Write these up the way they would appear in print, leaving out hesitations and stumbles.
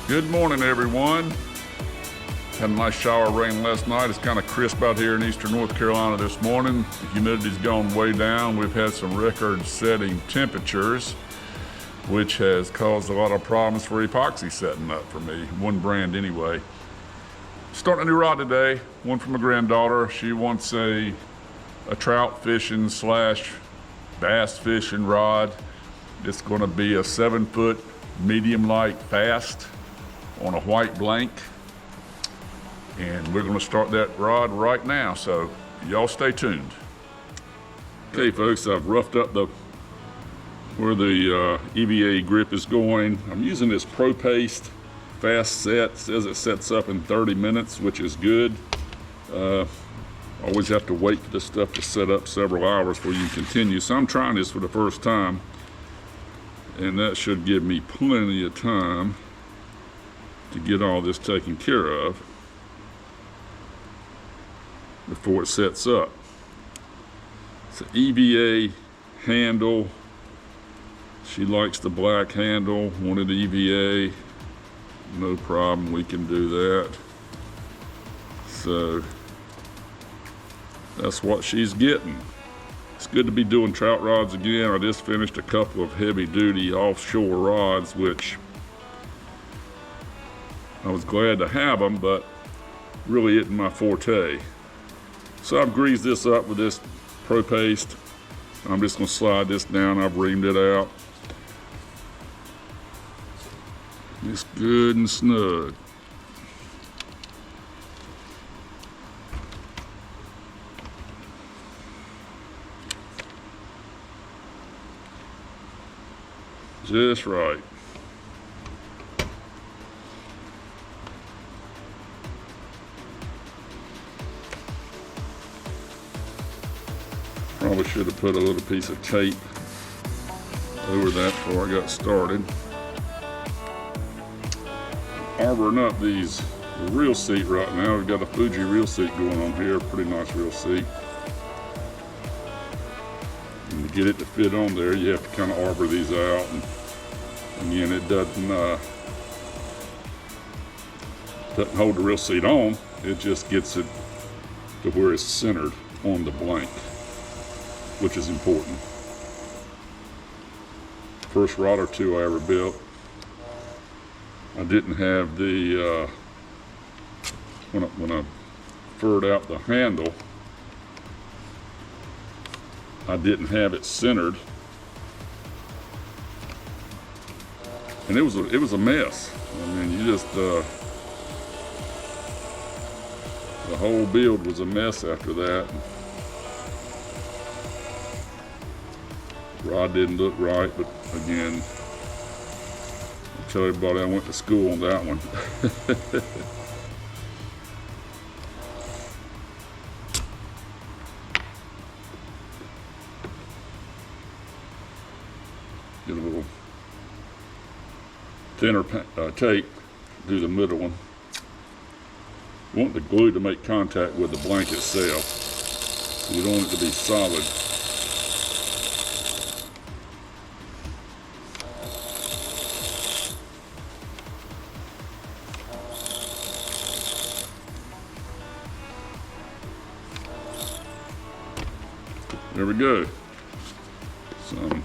Good morning, everyone. Had a nice shower of rain last night. It's kind of crisp out here in eastern North Carolina this morning. The humidity's gone way down. We've had some record-setting temperatures, which has caused a lot of problems for epoxy setting up for me, one brand anyway. Starting a new rod today, one from a granddaughter. She wants a trout fishing / bass fishing rod. It's going to be a 7-foot medium light fast on a white blank, and we're going to start that rod right now, so y'all stay tuned. Okay folks, I've roughed up where the EVA grip is going. I'm using this Pro Paste fast set. It says it sets up in 30 minutes, which is good. Always have to wait for this stuff to set up several hours before you continue, so I'm trying this for the first time, and that should give me plenty of time to get all this taken care of before it sets up. It's an EVA handle. She likes the black handle, wanted EVA. No problem, we can do that. So that's what she's getting. It's good to be doing trout rods again. I just finished a couple of heavy duty offshore rods, which I was glad to have them, but really isn't my forte. So I've greased this up with this Pro Paste. I'm just going to slide this down. I've reamed it out. It's good and snug. Just right. Probably should have put a little piece of tape over that before I got started. Arboring up the reel seat right now. We've got a Fuji reel seat going on here, pretty nice reel seat. And to get it to fit on there, you have to kind of arbor these out. And again, it doesn't hold the reel seat on. It just gets it to where it's centered on the blank, which is important. First rod or two I ever built, I didn't have the, when I furred out the handle, I didn't have it centered. And it was a mess. I mean, you just, the whole build was a mess after that. Rod didn't look right, but again, I'll tell everybody I went to school on that one. Get a little thinner tape, do the middle one. You want the glue to make contact with the blank itself, so you don't want it to be solid. There we go. So I'm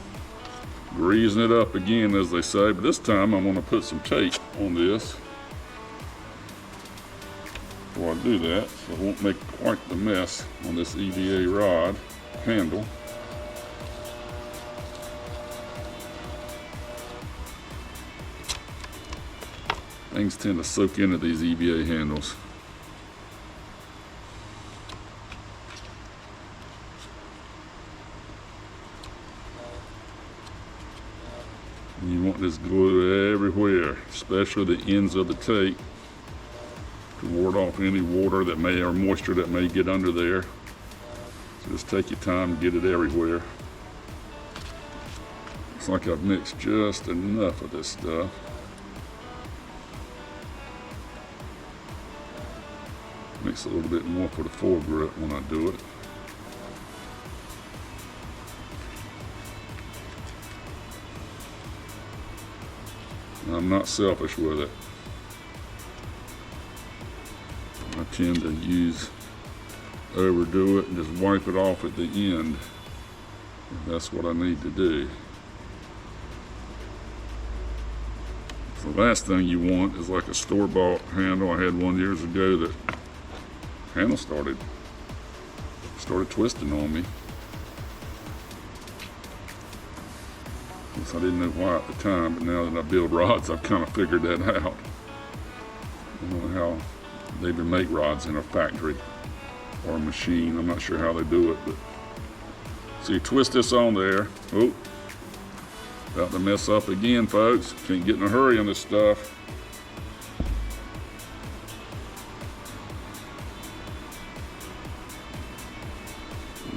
greasing it up again, as they say, but this time I'm going to put some tape on this before I do that, so it won't make quite the mess on this EVA rod handle. Things tend to soak into these EVA handles. You want this glue everywhere, especially the ends of the tape, to ward off any water that may, or moisture that may get under there. So just take your time and get it everywhere. Looks like I've mixed just enough of this stuff. Mix a little bit more for the foregrip when I do it. I'm not selfish with it. tend to overdo it and just wipe it off at the end. That's what I need to do. The last thing you want is like a store-bought handle. I had one years ago that handle started twisting on me. I didn't know why at the time, but now that I build rods, I've kind of figured that out. I don't know how they even make rods in a factory or a machine. I'm not sure how they do it, but so you twist this on there. Oh, about to mess up again, folks. Can't get in a hurry on this stuff.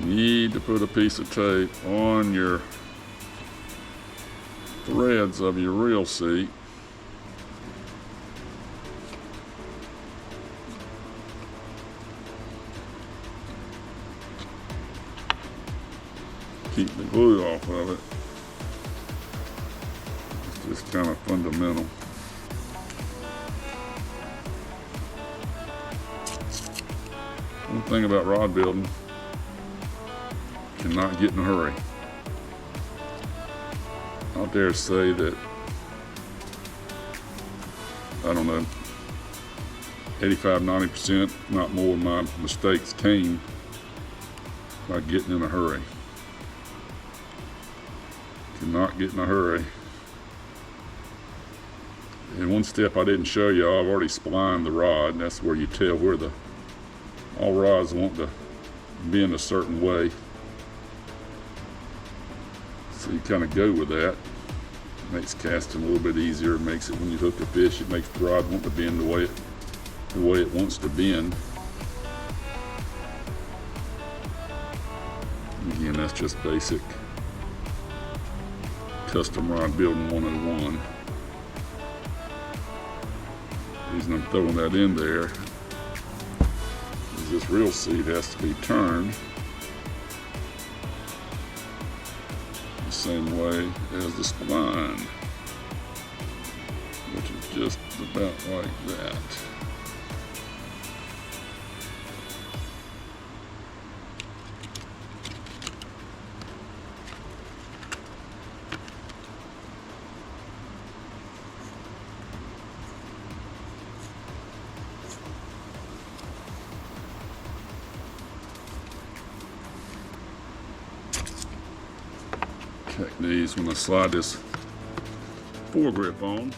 You need to put a piece of tape on your threads of your reel seat. Keep the glue off of it. It's just kind of fundamental. One thing about rod building, cannot get in a hurry. I dare say that, I don't know, 85–90%, not more, of my mistakes came by getting in a hurry. Cannot get in a hurry. And one step I didn't show you, I've already splined the rod, and that's where you tell where all rods want to be in a certain way. So you kind of go with that. Makes casting a little bit easier. It makes it, when you hook a fish, it makes the rod want to bend the way it wants to bend. Again, that's just basic custom rod building 101. The reason I'm throwing that in there is this reel seat has to be turned the same way as the spline, which is just about like that. Check these when I slide this foregrip on.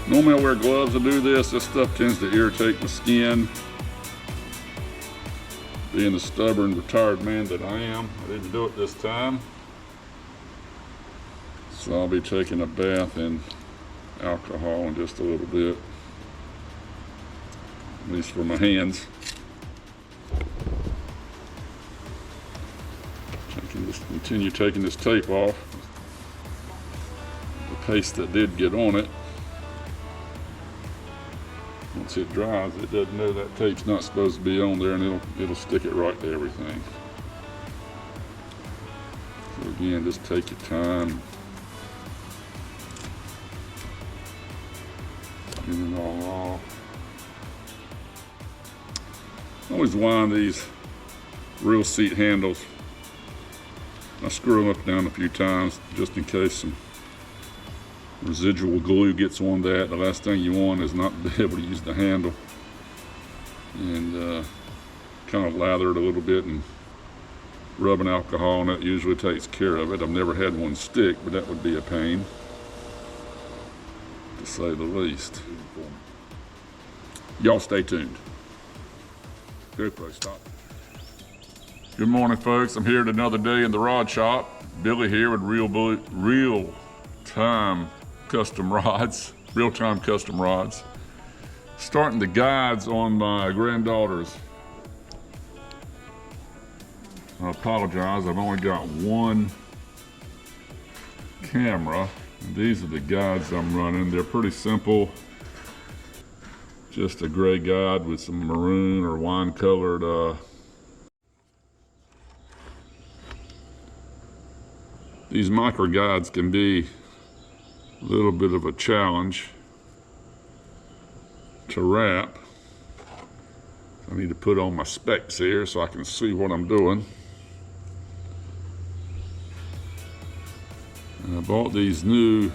Normally I wear gloves to do this. This stuff tends to irritate my skin. Being the stubborn, retired man that I am, I didn't do it this time. So I'll be taking a bath in alcohol in just a little bit. At least for my hands. Continue taking this tape off. The paste that did get on it. Once it dries, it doesn't know that tape's not supposed to be on there, and it'll stick it right to everything. So again, just take your time. Get it all off. I always wind these reel seat handles. I screw them up and down a few times just in case some residual glue gets on that. The last thing you want is not to be able to use the handle, and kind of lather it a little bit and rub an alcohol, and that usually takes care of it. I've never had one stick, but that would be a pain, to say the least. Y'all stay tuned. GoPro, stop. Good morning, folks. I'm here at another day in the rod shop. Billy here with Real-Time Custom Rods. Real-Time Custom Rods. Starting the guides on my granddaughter's I apologize, I've only got one camera. These are the guides I'm running. They're pretty simple. Just a gray guide with some maroon or wine colored these micro guides can be a little bit of a challenge to wrap. I need to put on my specs here so I can see what I'm doing. And I bought these new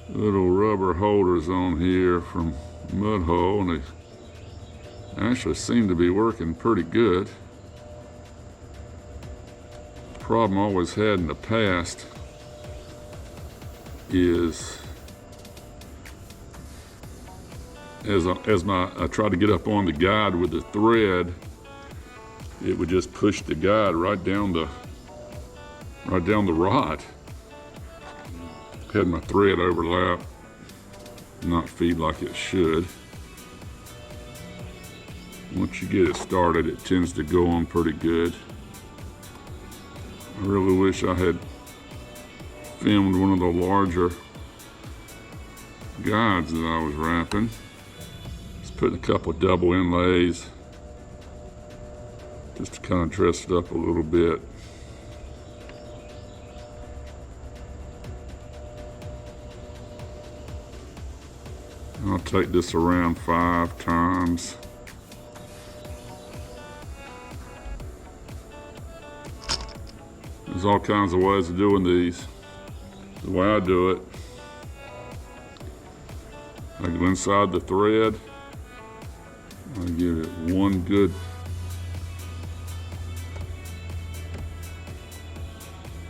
little rubber holders on here from Mud Hole, and they actually seem to be working pretty good. The problem I always had in the past is as I tried to get up on the guide with the thread, it would just push the guide right down the rod. Had my thread overlap, not feed like it should. Once you get it started, it tends to go on pretty good. I really wish I had filmed one of the larger guides that I was wrapping. Just putting a couple double inlays just to kind of dress it up a little bit. I'll take this around 5 times. There's all kinds of ways of doing these. The way I do it, I go inside the thread. I give it one good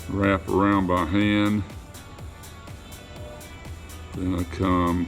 wrap around by hand. Then I come